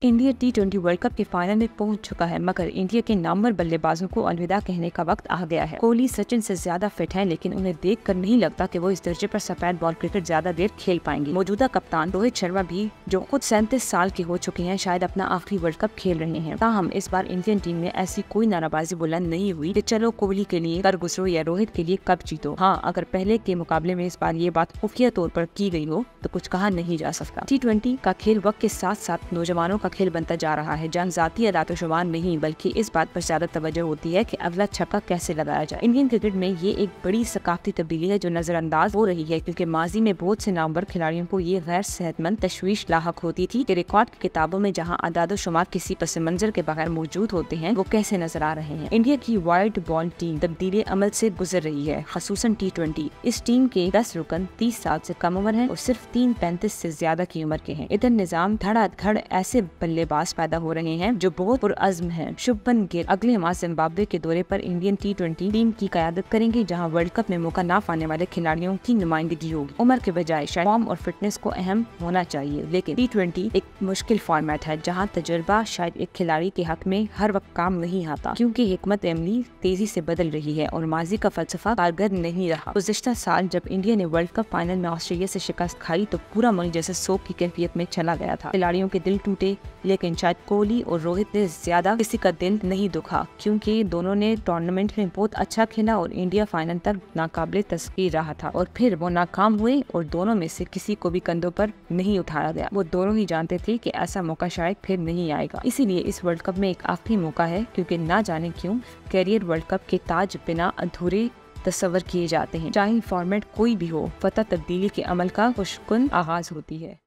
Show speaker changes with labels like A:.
A: India टी20 world cup के final में पहुंच चुका है, मगर इंडिया के नामवर बल्लेबाजों को अलविदा कहने का वक्त आ गया है। कोहली सचिन से ज्यादा फिट हैं, लेकिन उन्हें देखकर नहीं लगता कि वो इस दर्जे पर सफेद बॉल क्रिकेट ज्यादा देर खेल पाएंगे। मौजूदा कप्तान रोहित शर्मा भी, जो खुद 37 साल के हो चुके हैं, शायद अपना आखिरी वर्ल्ड कप खेल रहे हैं। ताहम इस बार इंडियन टीम में ऐसी कोई नाराबाजी बुलंद नहीं हुई कि चलो कोहली के लिए कर गुजरो या रोहित के लिए कप जीतो। हाँ, अगर पहले के मुकाबले में इस बार ये बात खुफिया तौर पर की गई हो तो कुछ कहा नहीं जा सकता। टी20 का खेल वक्त के साथ साथ नौजवानों का खेल बनता जा रहा है, जहां जाती अदातशुमार नहीं बल्कि इस बात पर ज्यादा तवज्जो होती है कि अगला छक्का कैसे लगाया जाए। इंडियन क्रिकेट में ये एक बड़ी सकाफती तब्दीली है जो नजरअंदाज हो रही है, क्योंकि माजी में बहुत से नामवर खिलाड़ियों को ये गैर सेहतमंद तशवीश लाहक होती थी कि रिकॉर्ड की किताबों में जहां अदादशुमार किसी पस मंजर के बगैर मौजूद होते हैं, वो कैसे नजर आ रहे हैं। इंडिया की वाइड बॉल टीम तब्दीली अमल से गुजर रही है, खसूसन टी20। इस टीम के 10 रुकन 30 साल से कम उम्र है और सिर्फ 3 35 से ज्यादा की उम्र के हैं। इधर निजाम धड़ाधड़ ऐसे बल्लेबाज पैदा हो रहे हैं जो बहुत पुरअज़्म हैं। शुभमन गिल अगले माह जिम्बाब्वे के दौरे पर इंडियन टी20 टीम की क़यादत करेंगे, जहां वर्ल्ड कप में मौका ना पाने वाले खिलाड़ियों की नुमाइंदगी होगी। उम्र के बजाय शायद फॉर्म और फिटनेस को अहम होना चाहिए, लेकिन टी20 एक मुश्किल फॉर्मेट है जहां तजुर्बा शायद एक खिलाड़ी के हक में हर वक्त काम नहीं आता, क्योंकि हिकमत अमली तेजी से बदल रही है और माजी का फलसफा कारगर नहीं रहा। गुज़िश्ता साल जब इंडिया ने वर्ल्ड कप फाइनल में ऑस्ट्रेलिया से शिकस्त खाई तो पूरा मुल्क जैसे सोप की कैफियत में चला गया था। खिलाड़ियों के दिल टूटे, लेकिन शायद कोहली और रोहित ने ज्यादा किसी का दिल नहीं दुखा, क्योंकि दोनों ने टूर्नामेंट में बहुत अच्छा खेला और इंडिया फाइनल तक नाकाबिले तस्कीर रहा था और फिर वो नाकाम हुए और दोनों में से किसी को भी कंधों पर नहीं उठाया गया। वो दोनों ही जानते थे कि ऐसा मौका शायद फिर नहीं आएगा। इसीलिए इस वर्ल्ड कप में एक आखिरी मौका है, क्योंकि ना जाने क्यों कैरियर वर्ल्ड कप के ताज बिना अधूरे तस्वर किए जाते हैं। चाहे फॉर्मेट कोई भी हो, फतह तब्दीली के अमल का खुशकुन आगाज होती है।